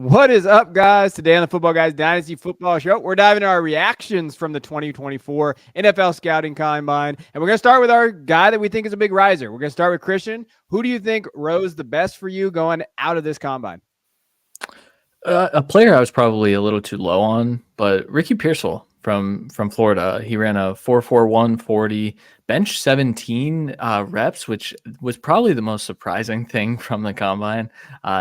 What is up, guys? Today on the Football Guys Dynasty Football Show, we're diving into our reactions from the 2024 NFL Scouting Combine. And we're going to start with our guy that we think is a big riser. We're going to start with Christian. Who do you think rose the best for you going out of this combine? A player I was probably a little too low on, but Ricky Pearsall from Florida. He ran a 4.41 40, bench 17 reps, which was probably the most surprising thing from the combine.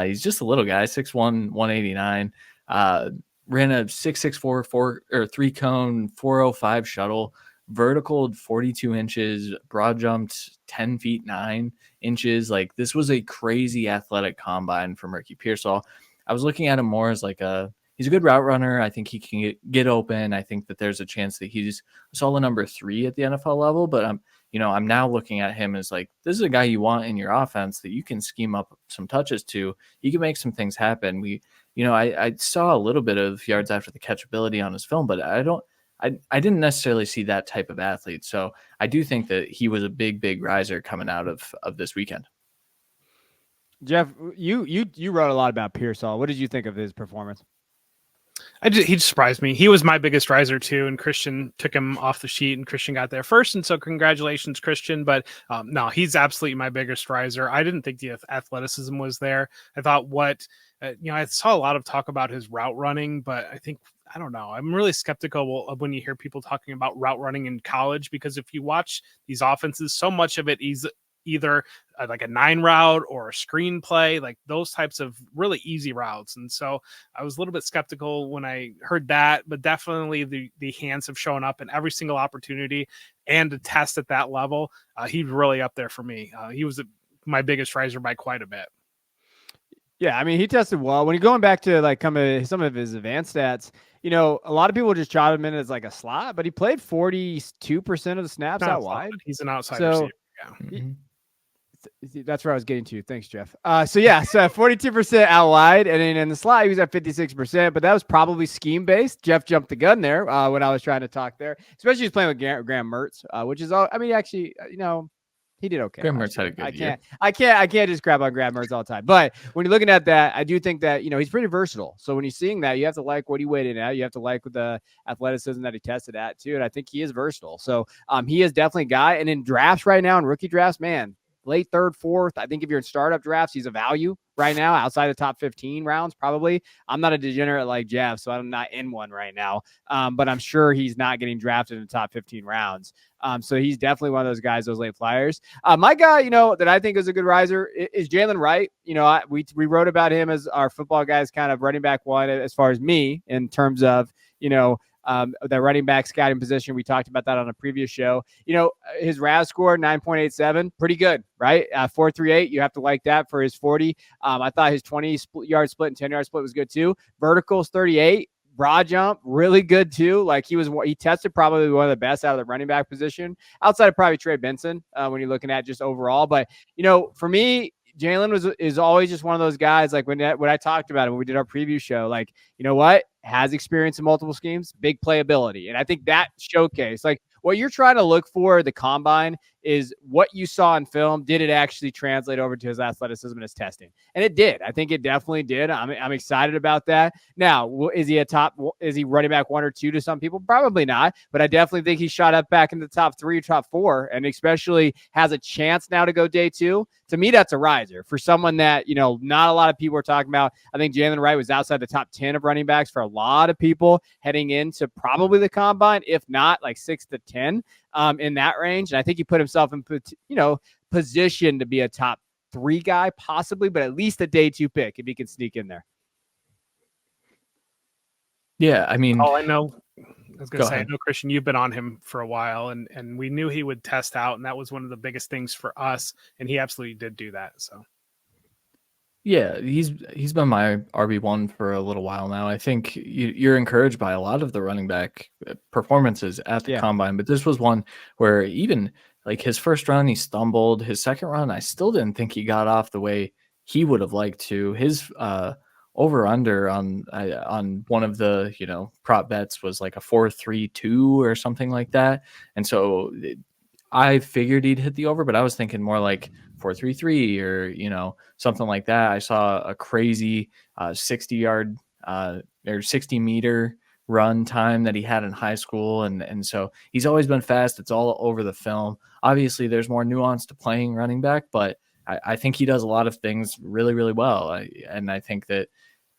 He's just a little guy, 6'1", 189. Ran a 6.64 or 3-cone 4.05 shuttle, vertical 42 inches, broad jumped 10 feet 9 inches. Like, this was a crazy athletic combine from Ricky Pearsall. I was looking at him more as he's a good route runner. I think he can get open. I think that there's a chance that he's a solid number 3 at the NFL level, but I'm now looking at him as this is a guy you want in your offense that you can scheme up some touches to. He can make some things happen. I saw a little bit of yards after the catch ability on his film, but I didn't necessarily see that type of athlete. So I do think that he was a big riser coming out of this weekend. Jeff, you wrote a lot about Pearsall. What did you think of his performance? He surprised me. He was my biggest riser too, and Christian took him off the sheet, and Christian got there first. And so congratulations, Christian. But no, he's absolutely my biggest riser. I didn't think the athleticism was there. I thought I saw a lot of talk about his route running, but I don't know. I'm really skeptical of when you hear people talking about route running in college, because if you watch these offenses, so much of it is either like a 9 route or a screenplay, like those types of really easy routes. And so I was a little bit skeptical when I heard that, but definitely the hands have shown up in every single opportunity, and to test at that level, he's really up there for me. He was my biggest riser by quite a bit. Yeah, I mean, he tested well. When you're going back to some of his advanced stats, a lot of people just jot him in as like a slot, but he played 42% of the snaps out wide. He's an outside receiver. Yeah. That's where I was getting to. Thanks, Jeff. So 42% out wide, and then in the slot he was at 56%, but that was probably scheme based. Jeff jumped the gun there when I was trying to talk there, especially he's playing with Graham Mertz, which is all. I mean, actually, he did okay. Graham Mertz had a good year. I can't just crap on Graham Mertz all the time. But when you're looking at that, I do think that he's pretty versatile. So when you're seeing that, you have to like what he weighed in at. You have to like the athleticism that he tested at too. And I think he is versatile. So he is definitely a guy. And in drafts right now, in rookie drafts, man, late third, fourth. I think if you're in startup drafts, he's a value right now outside the top 15 rounds, probably. I'm not a degenerate like Jeff, so I'm not in one right now. But I'm sure he's not getting drafted in the top 15 rounds. So he's definitely one of those guys, those late flyers. My guy, that I think is a good riser is Jalen Wright. We wrote about him as our Football Guys kind of running back one as far as me in terms of, the running back scouting position. We talked about that on a previous show. His RAS score, 9.87, pretty good, right? 4.38. You have to like that for his 40. I thought his 20-yard split and 10-yard split was good too. Verticals, 38. Broad jump, really good too. Like he tested probably one of the best out of the running back position outside of probably Trey Benson when you're looking at just overall. But, for me, Jalen is always just one of those guys. Like when I talked about it when we did our preview show, like, has experience in multiple schemes, big playability. And I think that showcase, like what you're trying to look for the combine is what you saw in film. Did it actually translate over to his athleticism and his testing? And it did. I think it definitely did. I'm excited about that. Now, is he running back 1 or 2 to some people? Probably not. But I definitely think he shot up back in the top 3, top 4, and especially has a chance now to go day 2. To me, that's a riser for someone that, not a lot of people are talking about. I think Jalen Wright was outside the top 10 of running backs for a lot of people heading into probably the combine, if not like 6 to 10 in that range. And I think he put himself in, position to be a top 3 guy possibly, but at least a day 2 pick if he can sneak in there. Yeah, I mean, I know. I was going to say, I know, Christian, you've been on him for a while, and we knew he would test out, and that was one of the biggest things for us, and he absolutely did do that. So, yeah, he's been my RB1 for a little while now. I think you're encouraged by a lot of the running back performances at the combine, but this was one where even like his first run, he stumbled. His second run, I still didn't think he got off the way he would have liked to. His over under on one of the prop bets was like a 4.32 or something like that, and so I figured he'd hit the over, but I was thinking more like 4.33 or something like that. I saw a crazy 60-yard or 60-meter run time that he had in high school, and so he's always been fast. It's all over the film. Obviously, there's more nuance to playing running back, but I think he does a lot of things really, really well. And I think that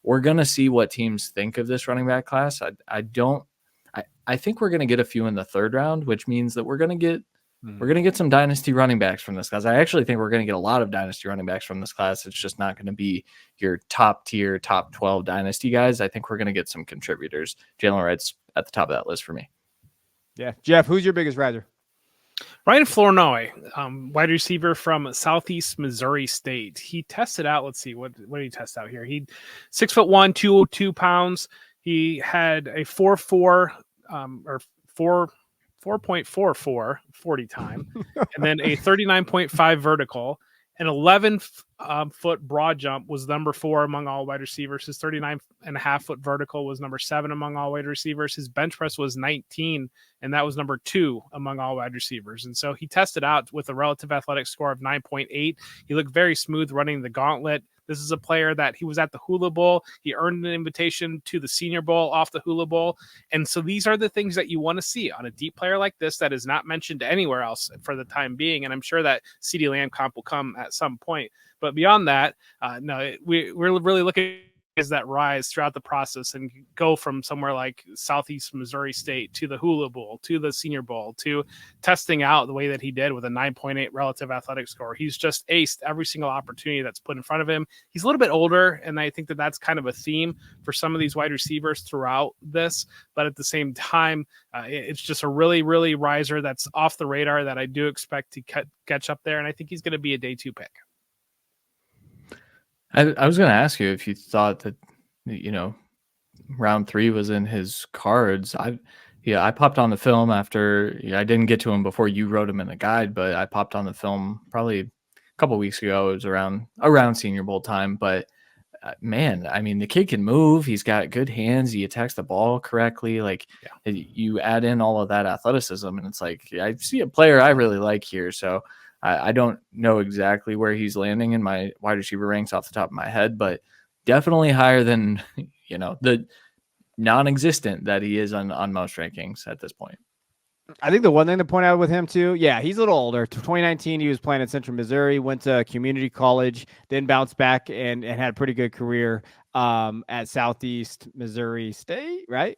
we're going to see what teams think of this running back class. I think we're going to get a few in the third round, which means that we're going to get some dynasty running backs from this class. I actually think we're going to get a lot of dynasty running backs from this class. It's just not going to be your top tier, top 12 dynasty guys. I think we're going to get some contributors. Jalen Wright's at the top of that list for me. Yeah. Jeff, who's your biggest riser? Ryan Flournoy, wide receiver from Southeast Missouri State. He tested out, let's see, what did he test out here? He 6'1", 202 pounds. He had a 4.4 or 4.44 40 time, and then a 39.5 vertical. An 11-foot broad jump was number 4 among all wide receivers. His 39.5-foot vertical was number 7 among all wide receivers. His bench press was 19, and that was number 2 among all wide receivers. And so he tested out with a relative athletic score of 9.8. He looked very smooth running the gauntlet. This is a player that he was at the Hula Bowl. He earned an invitation to the Senior Bowl off the Hula Bowl. And so these are the things that you want to see on a deep player like this that is not mentioned anywhere else for the time being. And I'm sure that CeeDee Lamb comp will come at some point. But beyond that, we're really looking at that rise throughout the process and go from somewhere like Southeast Missouri State to the Hula Bowl, to the Senior Bowl, to testing out the way that he did with a 9.8 relative athletic score. He's just aced every single opportunity that's put in front of him. He's a little bit older, and I think that that's kind of a theme for some of these wide receivers throughout this. But at the same time, it's just a really, really riser that's off the radar that I do expect to catch up there, and I think he's going to be a day 2 pick. I was going to ask you if you thought that, round 3 was in his cards. I popped on the film after I didn't get to him before you wrote him in the guide, but I popped on the film probably a couple weeks ago. It was around Senior Bowl time, but man, I mean, the kid can move. He's got good hands. He attacks the ball correctly. Like you add in all of that athleticism, and it's like, I see a player I really like here. So I don't know exactly where he's landing in my wide receiver ranks off the top of my head, but definitely higher than, the non-existent that he is on most rankings at this point. I think the one thing to point out with him too, he's a little older. 2019, he was playing at Central Missouri, went to community college, then bounced back and had a pretty good career at Southeast Missouri State, right?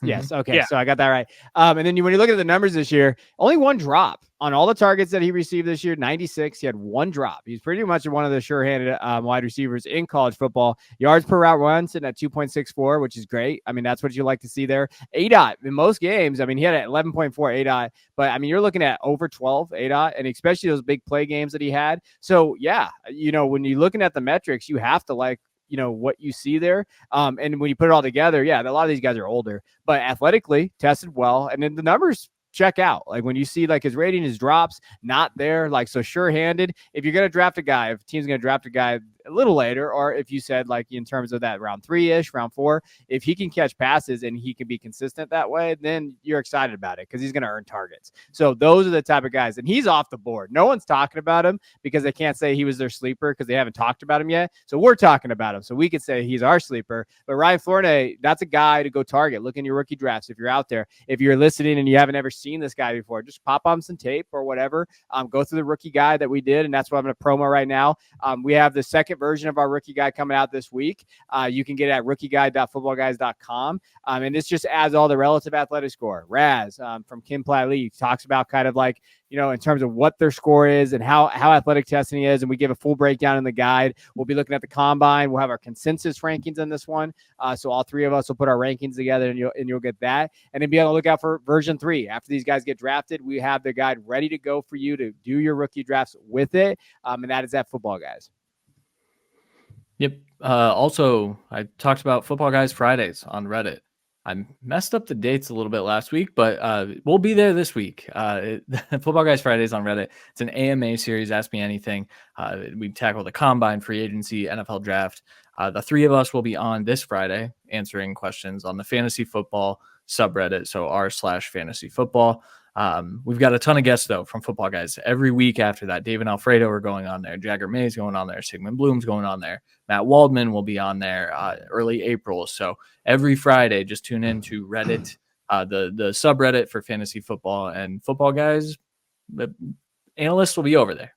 Yes. Okay. Yeah. So I got that right. And then when you look at the numbers this year, only one drop on all the targets that he received this year, 96. He had one drop. He's pretty much one of the sure-handed wide receivers in college football. Yards per route run sitting at 2.64, which is great. I mean, that's what you like to see there. ADOT in most games. I mean, he had an 11.4 ADOT, but I mean, you're looking at over 12 ADOT, and especially those big play games that he had. So when you're looking at the metrics, you have to like, what you see there. And when you put it all together, a lot of these guys are older, but athletically tested well. And then the numbers check out. Like when you see like his rating, his drops not there, like, so sure-handed. If you're going to draft a guy, if a team's going to draft a guy a little later, or if you said like in terms of that round 3-ish, round 4, if he can catch passes and he can be consistent that way, then you're excited about it because he's going to earn targets. So those are the type of guys, and he's off the board. No one's talking about him because they can't say he was their sleeper because they haven't talked about him yet. So we're talking about him. So we could say he's our sleeper, but Ryan Flournoy, that's a guy to go target. Look in your rookie drafts. If you're out there, if you're listening and you haven't ever seen this guy before, just pop on some tape or whatever. Go through the rookie guide that we did. And that's what I'm going to promo right now. We have the second version of our rookie guide coming out this week. You can get it at rookieguide.footballguys.com. And this just adds all the relative athletic score. Raz from Kim Platt Lee talks about kind of like, in terms of what their score is and how athletic testing is. And we give a full breakdown in the guide. We'll be looking at the combine. We'll have our consensus rankings in this one. So all three of us will put our rankings together and you'll get that. And then be on the lookout for version 3. After these guys get drafted, we have the guide ready to go for you to do your rookie drafts with it. And that is at Football Guys. Yep. Also, I talked about Football Guys Fridays on Reddit. I messed up the dates a little bit last week, but we'll be there this week. Football Guys Fridays on Reddit. It's an AMA series, Ask Me Anything. We tackle the combine, free agency, NFL draft. The three of us will be on this Friday answering questions on the fantasy football subreddit, so r/fantasy football. We've got a ton of guests, though, from Football Guys. Every week after that, Dave and Alfredo are going on there. Jagger May's going on there. Sigmund Bloom's going on there. Matt Waldman will be on there early April. So every Friday, just tune in to Reddit, the subreddit for fantasy football, and Football Guys, the analysts will be over there.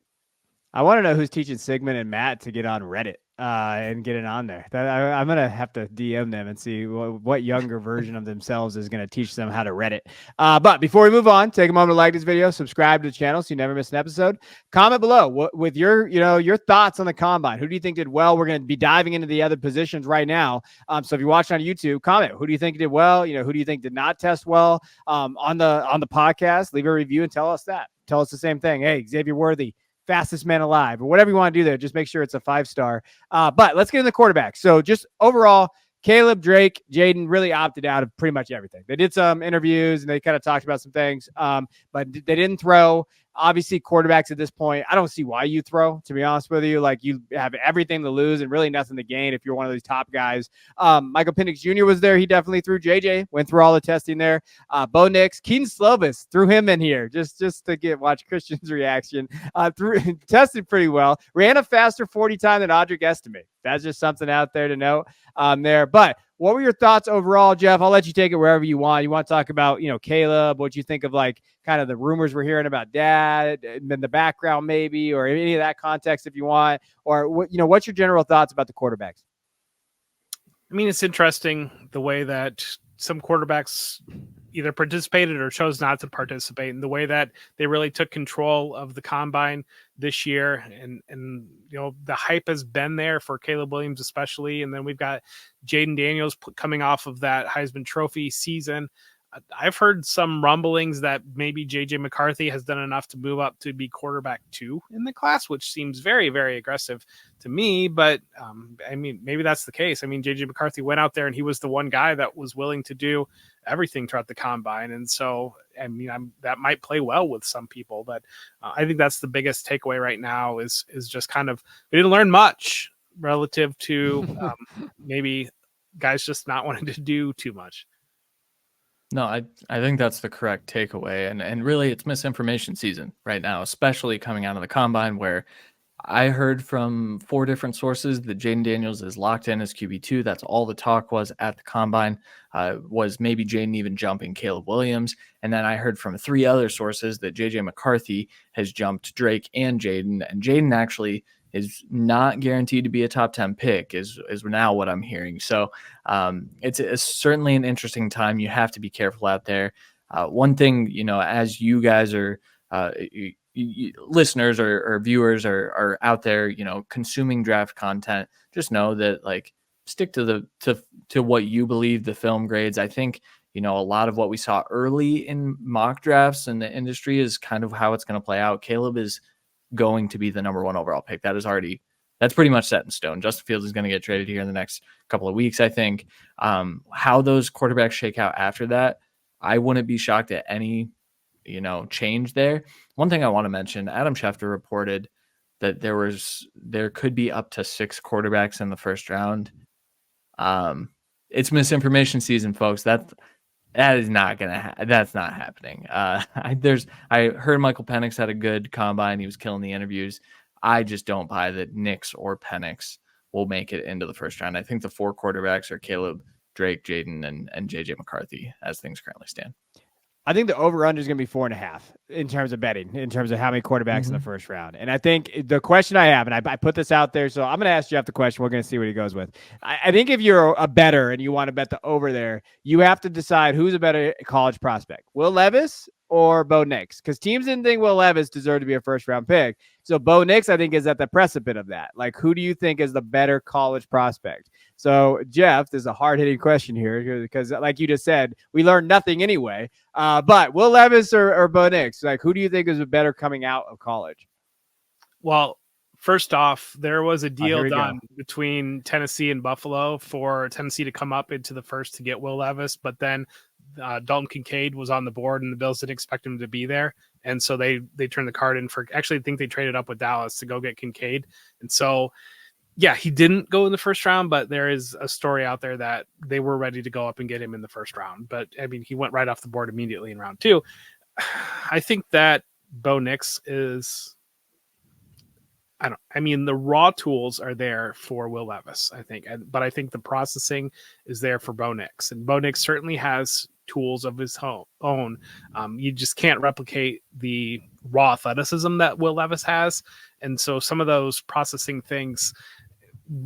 I want to know who's teaching Sigmund and Matt to get on Reddit and get it on there. I'm going to have to DM them and see what younger version of themselves is going to teach them how to Reddit. But before we move on, take a moment to like this video, subscribe to the channel so you never miss an episode. Comment below with your thoughts on the combine. Who do you think did well? We're going to be diving into the other positions right now. So if you're watching on YouTube, comment. Who do you think did well? Who do you think did not test well on the podcast? Leave a review and tell us that. Tell us the same thing. Hey, Xavier Worthy, fastest man alive, or whatever you want to do there. Just make sure it's a 5-star. But let's get in the quarterback. So just overall, Caleb, Drake, Jaden really opted out of pretty much everything. They did some interviews and they kind of talked about some things, but they didn't throw. Obviously, quarterbacks at this point, I don't see why you throw, to be honest with you. Like, you have everything to lose and really nothing to gain if you're one of these top guys. Michael Penix Jr. was there. He definitely threw. JJ went through all the testing there. Bo Nix, Keaton Slovis, threw him in here just to watch Christian's reaction. Tested pretty well. Ran a faster 40 time than Audric Estime. That's just something out there to note there. But what were your thoughts overall, Jeff? I'll let you take it wherever you want. You want to talk about, Caleb, what you think of like kind of the rumors we're hearing about dad in the background maybe, or any of that context if you want, or what's your general thoughts about the quarterbacks? I mean, it's interesting the way that some quarterbacks either participated or chose not to participate, in the way that they really took control of the combine this year. And the hype has been there for Caleb Williams, especially. And then we've got Jaden Daniels coming off of that Heisman Trophy season. I've heard some rumblings that maybe JJ McCarthy has done enough to move up to be quarterback 2 in the class, which seems very, very aggressive to me. But I mean, maybe that's the case. I mean, JJ McCarthy went out there and he was the one guy that was willing to do everything throughout the combine. And so, I mean, that might play well with some people, but I think that's the biggest takeaway right now is just kind of, we didn't learn much relative to maybe guys just not wanting to do too much. No, I think that's the correct takeaway. And really, it's misinformation season right now, especially coming out of the combine, where I heard from 4 different sources that Jaden Daniels is locked in as QB2. That's all the talk was at the combine, was maybe Jaden even jumping Caleb Williams. And then I heard from 3 other sources that JJ McCarthy has jumped Drake and Jaden. And Jaden actually is not guaranteed to be a top 10 pick is now what I'm hearing. So it's certainly an interesting time. You have to be careful out there. One thing, as you guys are listeners or viewers are out there, consuming draft content, just know that like stick to what you believe the film grades. I think, a lot of what we saw early in mock drafts in the industry is kind of how it's going to play out. Caleb is going to be the number 1 overall pick. That's pretty much set in stone. Justin Fields is going to get traded here in the next couple of weeks, I think. How those quarterbacks shake out after that, I wouldn't be shocked at any, change there. One thing I want to mention, Adam Schefter reported that there could be up to 6 quarterbacks in the first round. It's misinformation season, folks. That is not that's not happening. I heard Michael Penix had a good combine. He was killing the interviews. I just don't buy that Nix or Penix will make it into the first round. I think the 4 quarterbacks are Caleb, Drake, Jaden, and JJ McCarthy as things currently stand. I think the over-under is going to be 4.5 in terms of betting, in terms of how many quarterbacks in the first round. And I think the question I have, and I put this out there, so I'm going to ask Jeff the question. We're going to see what he goes with. I think if you're a bettor and you want to bet the over there, you have to decide who's a better college prospect, Will Levis or Bo Nix, because teams didn't think Will Levis deserved to be a first-round pick. So Bo Nix, I think, is at the precipice of that. Like, who do you think is the better college prospect? So, Jeff, this is a hard-hitting question here because, like you just said, we learned nothing anyway. But Will Levis or Bo Nix, like, who do you think is better coming out of college? Well, first off, there was a deal done between Tennessee and Buffalo for Tennessee to come up into the first to get Will Levis, but then Dalton Kincaid was on the board and the Bills didn't expect him to be there. And so they turned the card in for, actually, I think they traded up with Dallas to go get Kincaid. And so, yeah, he didn't go in the first round, but there is a story out there that they were ready to go up and get him in the first round. But I mean, he went right off the board immediately in round 2. I think that Bo Nix is. I mean, the raw tools are there for Will Levis, I think, but I think the processing is there for Bo Nix, and Bo Nix certainly has tools of his own. You just can't replicate the raw athleticism that Will Levis has, and so some of those processing things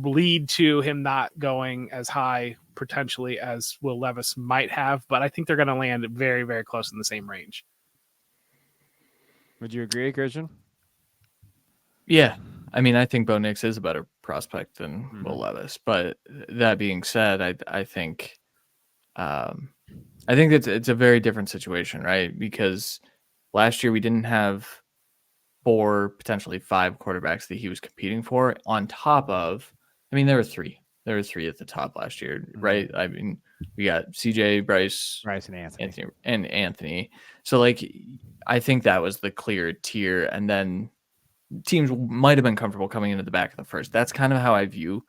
lead to him not going as high potentially as Will Levis might have. But I think they're going to land very, very close in the same range. Would you agree, Christian? Yeah. I mean, I think Bo Nix is a better prospect than Will Levis. But that being said, I think it's a very different situation, right? Because last year we didn't have 4, potentially 5 quarterbacks that he was competing for on top of, I mean, there were 3. There were 3 at the top last year, right? I mean, we got CJ, Bryce and Anthony. So like, I think that was the clear tier. And then teams might have been comfortable coming into the back of the first. That's kind of how I view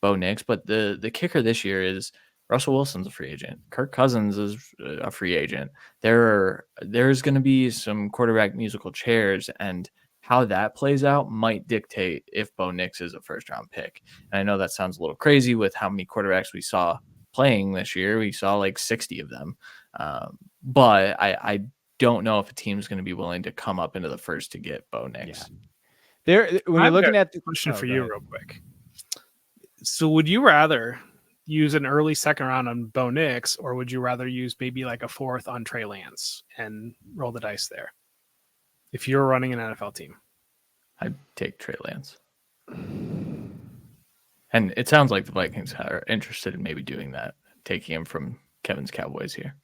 Bo Nix. But the kicker this year is Russell Wilson's a free agent. Kirk Cousins is a free agent. There's going to be some quarterback musical chairs, and how that plays out might dictate if Bo Nix is a first-round pick. And I know that sounds a little crazy with how many quarterbacks we saw playing this year. We saw like 60 of them. But I don't know if a team's going to be willing to come up into the first to get Bo Nix. Yeah. When you're looking at the question for you real quick. So would you rather use an early second round on Bo Nix, or would you rather use maybe like a 4th on Trey Lance and roll the dice there? If you're running an NFL team, I'd take Trey Lance. And it sounds like the Vikings are interested in maybe doing that, taking him from Kevin's Cowboys here.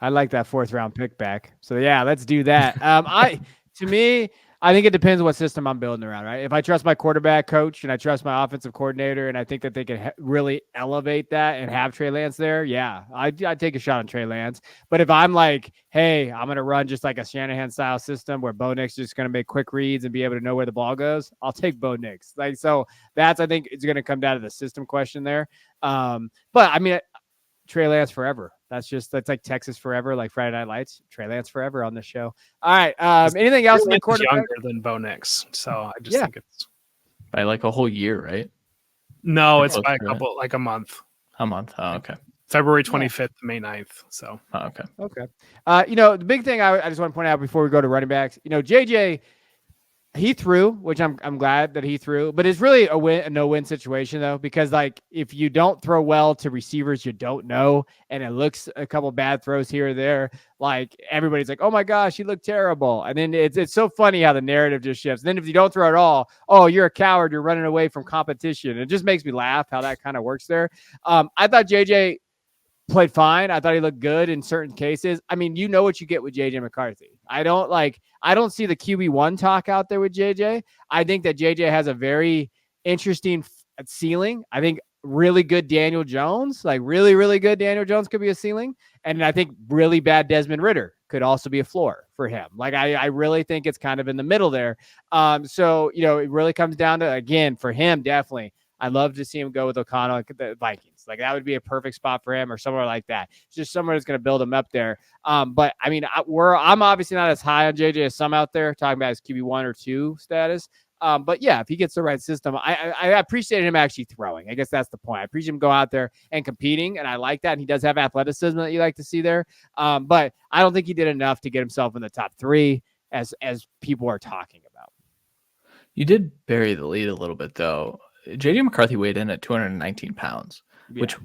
I like that 4th round pick back. So yeah, let's do that. To me, I think it depends what system I'm building around, right? If I trust my quarterback coach and I trust my offensive coordinator and I think that they can really elevate that and have Trey Lance there, yeah, I'd take a shot on Trey Lance. But if I'm like, hey, I'm going to run just like a Shanahan-style system where Bo Nix is just going to make quick reads and be able to know where the ball goes, I'll take Bo Nix. Like, so that's, I think, it's going to come down to the system question there. But, I mean, Trey Lance forever. That's like Texas forever, like Friday Night Lights. Trey Lance forever on this show. All right. Anything else in the quarterback? Younger than Bo Nix, so I just think it's by like a whole year, right? No, it's by a month. A month. Oh, okay. February 25th, May 9th. So okay. The big thing I just want to point out before we go to running backs, JJ, he threw, which I'm glad that he threw, but it's really a no-win situation though, because like if you don't throw well to receivers you don't know, and it looks a couple bad throws here or there, like everybody's like, oh my gosh, he looked terrible, and then it's so funny how the narrative just shifts. And then if you don't throw at all, oh, you're a coward, you're running away from competition. It just makes me laugh how that kind of works there. I thought JJ played fine. I thought he looked good in certain cases. I mean, you know what you get with JJ McCarthy. I don't see the QB1 talk out there with JJ. I think that JJ has a very interesting ceiling. I think really good Daniel Jones, like really, really good Daniel Jones could be a ceiling. And I think really bad Desmond Ridder could also be a floor for him. Like, I really think it's kind of in the middle there. So, it really comes down to, again, for him, definitely, I'd love to see him go with O'Connell at the Vikings. Like, that would be a perfect spot for him, or somewhere like that. It's just somewhere that's going to build him up there. But I mean, I'm obviously not as high on JJ as some out there talking about his QB1 or 2 status. But yeah, if he gets the right system, I appreciate him actually throwing. I guess that's the point. I appreciate him go out there and competing, and I like that. And he does have athleticism that you like to see there. But I don't think he did enough to get himself in the top 3 as people are talking about. You did bury the lead a little bit though. JJ McCarthy weighed in at 219 pounds, which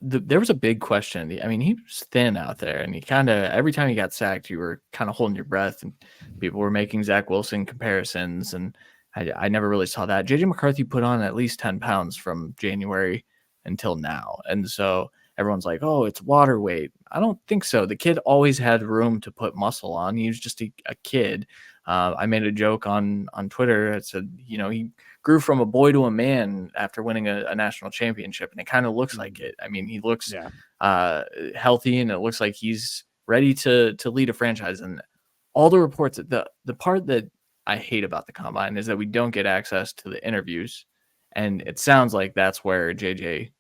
there was a big question. I mean, he was thin out there, and he kind of, every time he got sacked, you were kind of holding your breath, and people were making Zach Wilson comparisons, and I never really saw that. JJ McCarthy put on at least 10 pounds from January until now, and so everyone's like, oh, it's water weight. I don't think so. The kid always had room to put muscle on. He was just a kid. I made a joke on Twitter. It said, he grew from a boy to a man after winning a national championship, and it kind of looks like it. I mean, he looks healthy, and it looks like he's ready to lead a franchise. And all the reports, the part that I hate about the combine is that we don't get access to the interviews, and it sounds like that's where JJ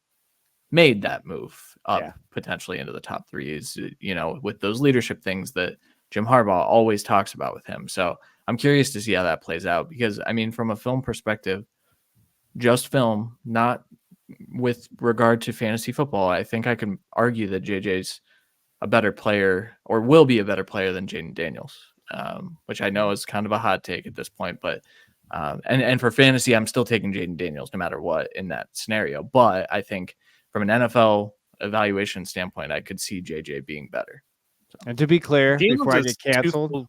made that move up potentially into the top 3 is, with those leadership things that Jim Harbaugh always talks about with him. So I'm curious to see how that plays out because, I mean, from a film perspective, just film, not with regard to fantasy football, I think I can argue that JJ's a better player or will be a better player than Jaden Daniels, which I know is kind of a hot take at this point. But and for fantasy, I'm still taking Jaden Daniels no matter what in that scenario. But I think from an NFL evaluation standpoint, I could see JJ being better. So. And to be clear, Daniels before I is get canceled, too-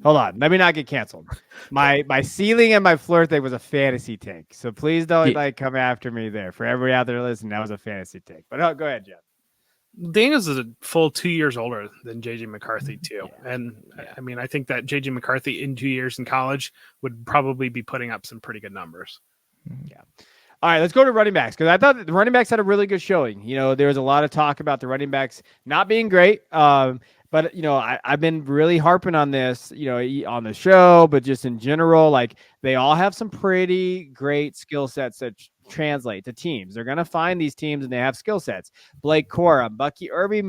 hold on, let me not get canceled. My ceiling and my floor thing was a fantasy take, so please don't like come after me there. For everybody out there listening, that was a fantasy take. But go ahead, Jeff. Daniels is a full 2 years older than JJ McCarthy too. Yeah. And I mean, I think that JJ McCarthy in 2 years in college would probably be putting up some pretty good numbers. Yeah. All right, let's go to running backs because I thought the running backs had a really good showing. You know, there was a lot of talk about the running backs not being great. But, you know, I've been really harping on this, you know, on the show, but just in general, like they all have some pretty great skill sets that translate to teams. They're going to find these teams and they have skill sets. Blake Corum, Bucky Irby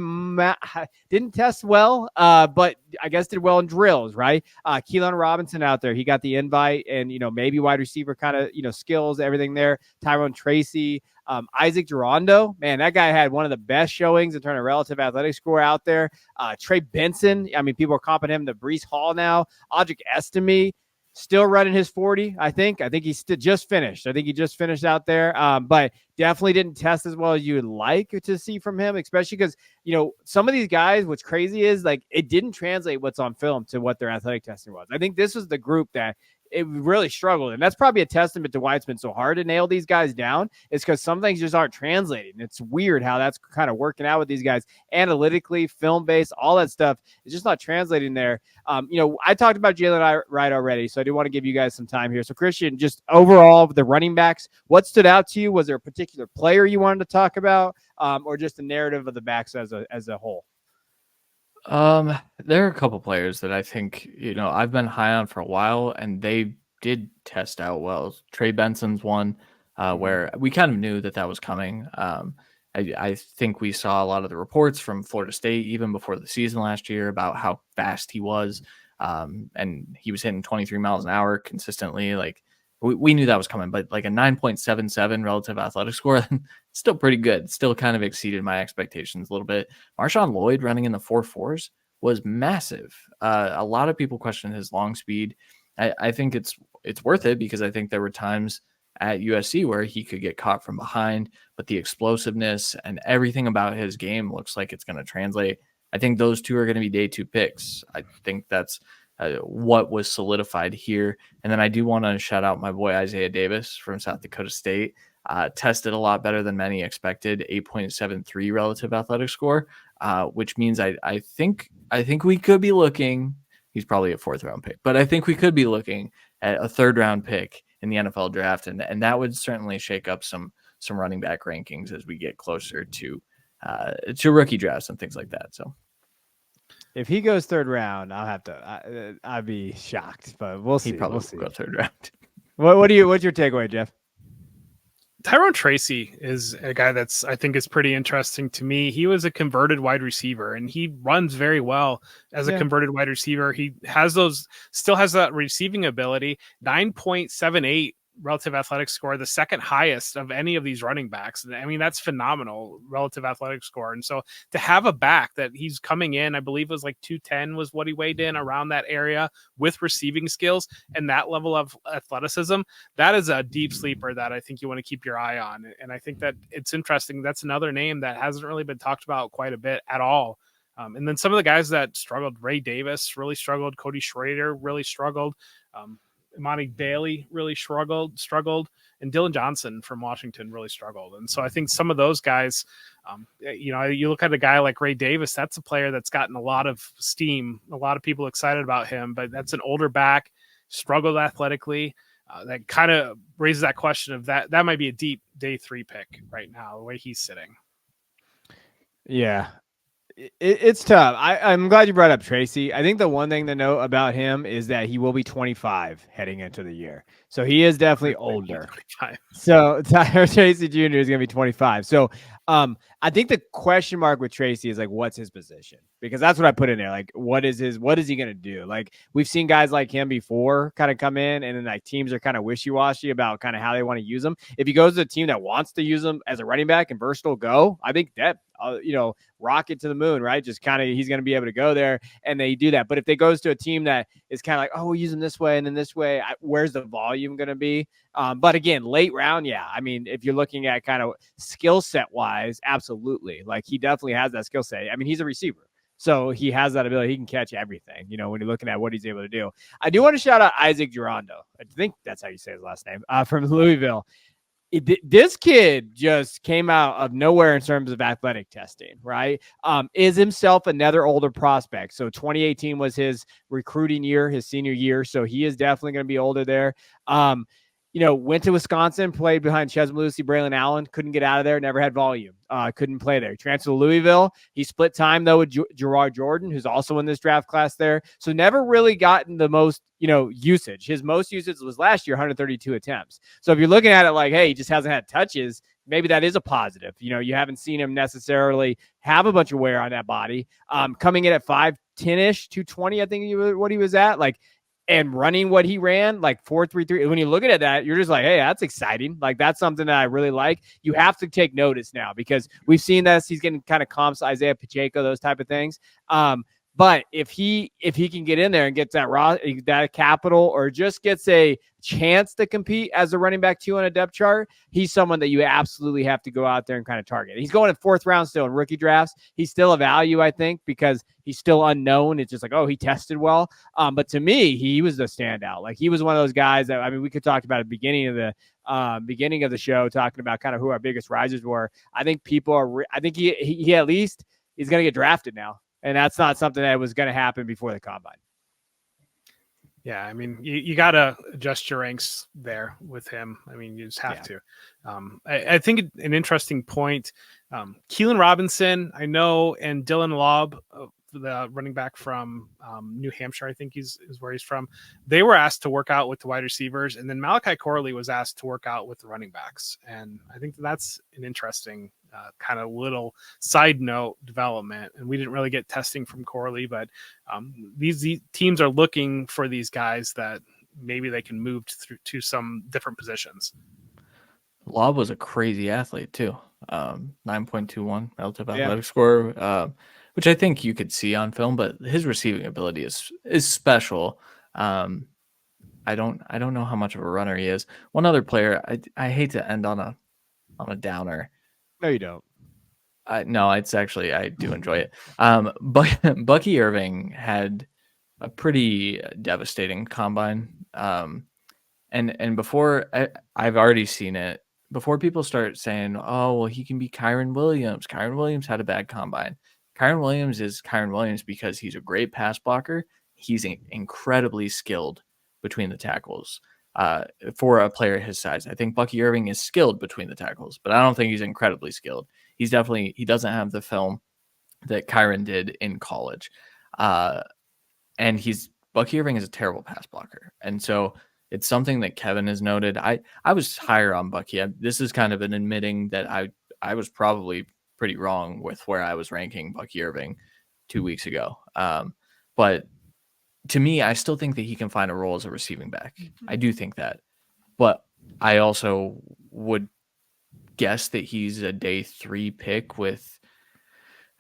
didn't test well, but I guess did well in drills, right? Keelan Robinson out there, he got the invite and, you know, maybe wide receiver kind of, you know, skills, everything there. Tyrone Tracy, Isaac Durando, man, that guy had one of the best showings in terms of relative athletic score out there. Trey Benson, I mean, people are comping him to Breece Hall now. Audric Estime, still running his 40, I think. I think he's just finished. I think he just finished out there, but definitely didn't test as well as you would like to see from him, especially because, you know, some of these guys, what's crazy is, like, it didn't translate what's on film to what their athletic testing was. I think this was the group that it really struggled. And that's probably a testament to why it's been so hard to nail these guys down, is because some things just aren't translating. It's weird how that's kind of working out with these guys analytically, film-based, all that stuff. It's just not translating there. You know, I talked about Jalen Wright already, so I do want to give you guys some time here. So, Christian, just overall, the running backs, what stood out to you? Was there a particular player you wanted to talk about, or just the narrative of the backs as a whole? There are a couple players that I think, you know, I've been high on for a while and they did test out well. Trey Benson's one, where we kind of knew that was coming. I think we saw a lot of the reports from Florida State, even before the season last year, about how fast he was. And he was hitting 23 miles an hour consistently. Like we knew that was coming, but like a 9.77 relative athletic score, still pretty good. Still kind of exceeded my expectations a little bit. Marshawn Lloyd running in the 4.4s was massive. A lot of people question his long speed. I think it's worth it because I think there were times at USC where he could get caught from behind, but the explosiveness and everything about his game looks like it's going to translate. I think those two are going to be day 2 picks. I think that's what was solidified here. And then I do want to shout out my boy Isaiah Davis from South Dakota State. Tested a lot better than many expected, 8.73 relative athletic score, which means I think we could be looking, he's probably a 4th round pick, but I think we could be looking at a 3rd round pick in the NFL draft. And that would certainly shake up some running back rankings as we get closer to rookie drafts and things like that. So if he goes 3rd round, I'll have to, I'd be shocked, but we'll see. He probably will go 3rd round. What's your takeaway, Jeff? Tyrone Tracy is a guy that's, I think, is pretty interesting to me. He was a converted wide receiver and he runs very well as a converted wide receiver. He still has that receiving ability, 9.78 relative athletic score, the 2nd highest of any of these running backs. I mean, that's phenomenal relative athletic score. And so to have a back that he's coming in, I believe it was like 210 was what he weighed in, around that area, with receiving skills and that level of athleticism, that is a deep sleeper that I think you want to keep your eye on. And I think that it's interesting. That's another name that hasn't really been talked about quite a bit at all. And then some of the guys that struggled, Ray Davis really struggled. Cody Schrader really struggled. Imani Bailey really struggled, and Dylan Johnson from Washington really struggled. And so I think some of those guys, you know, you look at a guy like Ray Davis, that's a player that's gotten a lot of steam, a lot of people excited about him, but that's an older back, struggled athletically. That kind of raises that question of that might be a deep day 3 pick right now, the way he's sitting. Yeah. It's tough. I'm glad you brought up Tracy. I think the one thing to note about him is that he will be 25 heading into the year. So he is definitely older. 25. So Tyler Tracy Jr. is going to be 25. So I think the question mark with Tracy is like, what's his position? Because that's what I put in there. Like, what is he going to do? Like, we've seen guys like him before kind of come in, and then like teams are kind of wishy-washy about kind of how they want to use him. If he goes to a team that wants to use him as a running back and versatile go, I think that, rocket to the moon, right? Just kind of, he's going to be able to go there, and they do that. But if they goes to a team that is kind of like, oh, we'll use him this way and then this way, where's the volume going to be? But again, late round, yeah. I mean, if you're looking at kind of skill set wise, absolutely. Like, he definitely has that skill set. I mean, he's a receiver, so he has that ability. He can catch everything, when you're looking at what he's able to do. I do want to shout out Isaac Girondo. I think that's how you say his last name, from Louisville. This kid just came out of nowhere in terms of athletic testing, right? Is himself another older prospect. So 2018 was his recruiting year, his senior year. So he is definitely going to be older there. Went to Wisconsin, played behind Chesma Lucy, Braylon Allen, couldn't get out of there, never had volume, couldn't play there. Transferred to Louisville. He split time, though, with Gerard Jordan, who's also in this draft class there. So never really gotten the most, usage. His most usage was last year, 132 attempts. So if you're looking at it like, hey, he just hasn't had touches, maybe that is a positive. You haven't seen him necessarily have a bunch of wear on that body. Coming in at 5'10-ish, 220, I think what he was at, like, and running what he ran, like 4.33. When you look at that, you're just like, hey, that's exciting. Like, that's something that I really like. You have to take notice now because we've seen this. He's getting kind of comps to Isaiah Pacheco, those type of things. But if he can get in there and gets that capital, or just gets a chance to compete as a running back 2 on a depth chart, he's someone that you absolutely have to go out there and kind of target. He's going in 4th round still in rookie drafts. He's still a value, I think, because he's still unknown. It's just like, oh, he tested well. But to me, he was the standout. Like, he was one of those guys that, I mean, we could talk about at the beginning of the show, talking about kind of who our biggest risers were. I think I think he at least is going to get drafted now. And that's not something that was going to happen before the combine. Yeah, I mean, you got to adjust your ranks there with him. I mean, you just have to. I think an interesting point, Keelan Robinson, I know, and Dylan Lobb, the running back from New Hampshire, I think is where he's from. They were asked to work out with the wide receivers, and then Malachi Corley was asked to work out with the running backs. And I think that's an interesting kind of little side note development. And we didn't really get testing from Corley, but these teams are looking for these guys that maybe they can move through to some different positions. Lobb was a crazy athlete too. 9.21 relative athletic score, which I think you could see on film, but his receiving ability is special. I don't know how much of a runner he is. One other player, I hate to end on a downer. No, you don't. No, it's actually, I do enjoy it. But Bucky Irving had a pretty devastating combine. And before I've already seen it, before people start saying, oh, well, he can be Kyron Williams. Kyron Williams had a bad combine. Kyron Williams is Kyron Williams because he's a great pass blocker. He's incredibly skilled between the tackles for a player his size. I think Bucky Irving is skilled between the tackles, but I don't think he's incredibly skilled. He doesn't have the film that Kyron did in college. And Bucky Irving is a terrible pass blocker. And so it's something that Kevin has noted. I was higher on Bucky. This is kind of an admitting that I was probably pretty wrong with where I was ranking Bucky Irving 2 weeks ago. But to me, I still think that he can find a role as a receiving back. I do think that. But I also would guess that he's a day 3 pick with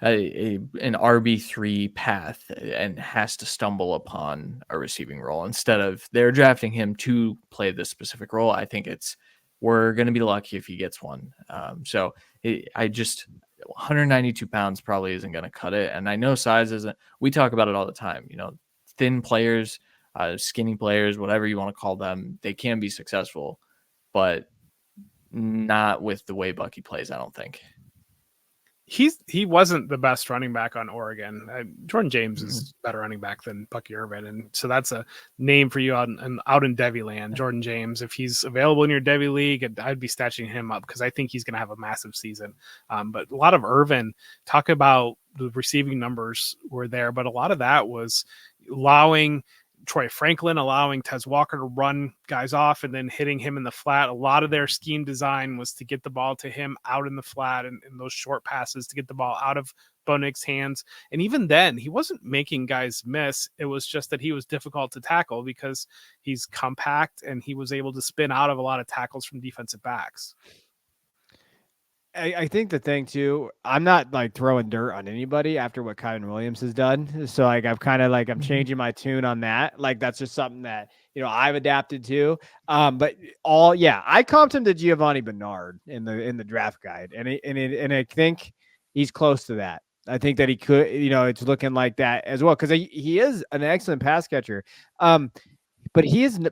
an RB3 path and has to stumble upon a receiving role instead of they're drafting him to play this specific role. I think we're going to be lucky if he gets one. So 192 pounds probably isn't going to cut it. And I know size isn't, we talk about it all the time, thin players, skinny players, whatever you want to call them, they can be successful, but not with the way Bucky plays, I don't think. He wasn't the best running back on Oregon. Jordan James is better running back than Bucky Irvin, and so that's a name for you out in Devy land. Jordan James, if he's available in your Devy league, I'd be stashing him up because I think he's going to have a massive season. But a lot of Irvin, talk about the receiving numbers were there, but a lot of that was allowing Troy Franklin allowing Tez Walker to run guys off and then hitting him in the flat. A lot of their scheme design was to get the ball to him out in the flat and those short passes to get the ball out of Bo Nix's hands. And even then, he wasn't making guys miss. It was just that he was difficult to tackle because he's compact and he was able to spin out of a lot of tackles from defensive backs. I think the thing too, I'm not like throwing dirt on anybody after what Kyron Williams has done. So like I'm kind of like I'm changing my tune on that. Like that's just something that I've adapted to. But I comped him to Giovanni Bernard in the draft guide, and I think he's close to that. I think that he could, it's looking like that as well because he is an excellent pass catcher. But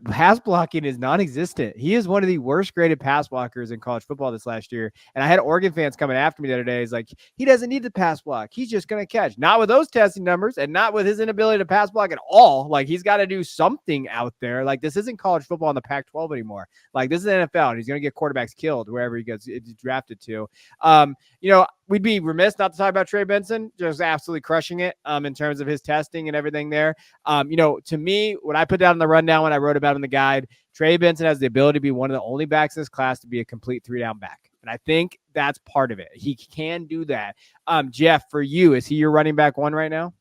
pass blocking is non-existent. He is one of the worst graded pass blockers in college football this last year. And I had Oregon fans coming after me the other day. He's like, he doesn't need the pass block. He's just going to catch. Not with those testing numbers and not with his inability to pass block at all. Like he's got to do something out there. Like this isn't college football in the Pac-12 anymore. Like this is NFL and he's going to get quarterbacks killed wherever he gets drafted to. We'd be remiss not to talk about Trey Benson, just absolutely crushing it in terms of his testing and everything there. To me, when I put down in the rundown, when I wrote about in the guide, Trey Benson has the ability to be one of the only backs in this class to be a complete 3-down back. And I think that's part of it. He can do that. Jeff, for you, is he your running back one right now?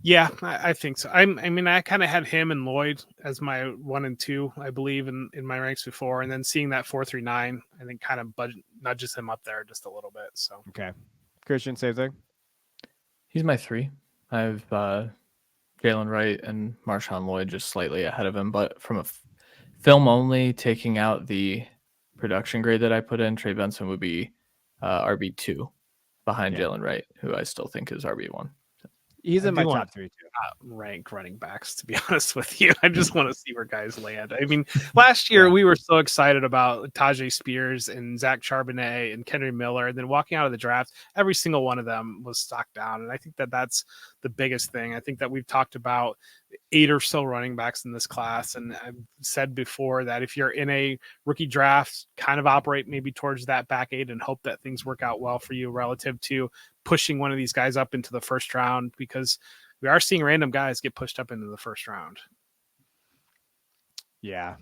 Yeah, I think so. I kind of had him and Lloyd as my 1 and 2, I believe, in my ranks before. And then seeing that 4-3-9, I think kind of nudges him up there just a little bit. So okay. Christian, same thing. He's my 3. I have Jalen Wright and Marshawn Lloyd just slightly ahead of him. But from a film only, taking out the production grade that I put in, Trey Benson would be RB2 behind Jalen Wright, who I still think is RB1. He's in my top 3 too. Rank running backs, to be honest with you. I just want to see where guys land. I mean, last year we were so excited about Tajay Spears and Zach Charbonnet and Kendry Miller, and then walking out of the draft, every single one of them was stocked down. And I think that that's the biggest thing. I think that we've talked about 8 or so running backs in this class. And I've said before that if you're in a rookie draft, kind of operate maybe towards that back 8 and hope that things work out well for you relative to pushing one of these guys up into the first round, because we are seeing random guys get pushed up into the first round. Yeah.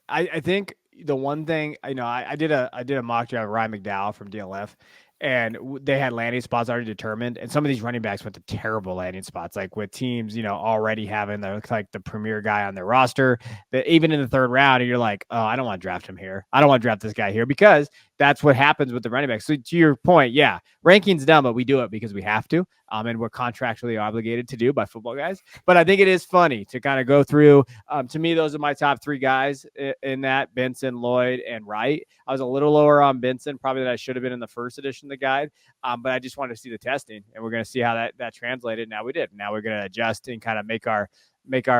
I think the one thing, I did a mock draft of Ryan McDowell from DLF, and they had landing spots already determined. And some of these running backs went to terrible landing spots, like with teams, already having the premier guy on their roster that even in the 3rd round, and you're like, oh, I don't want to draft him here. I don't want to draft this guy here, because that's what happens with the running backs. So to your point, yeah, ranking's dumb, but we do it because we have to. And we're contractually obligated to do by football guys. But I think it is funny to kind of go through. To me, those are my top 3 guys in that: Benson, Lloyd, and Wright. I was a little lower on Benson, probably, that I should have been in the first edition of the guide. But I just wanted to see the testing, and we're going to see how that translated. Now we did. Now we're going to adjust and kind of make our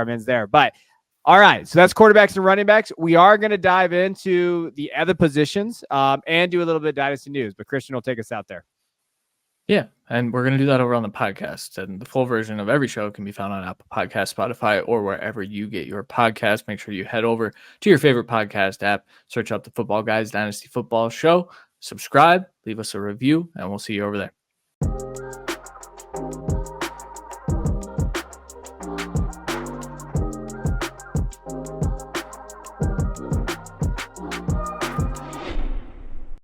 amends there. But all right, so that's quarterbacks and running backs. We are going to dive into the other positions and do a little bit of Dynasty news. But Christian will take us out there. Yeah, and we're going to do that over on the podcast. And the full version of every show can be found on Apple Podcasts, Spotify, or wherever you get your podcast. Make sure you head over to your favorite podcast app, search up the Football Guys Dynasty Football Show, subscribe, leave us a review, and we'll see you over there.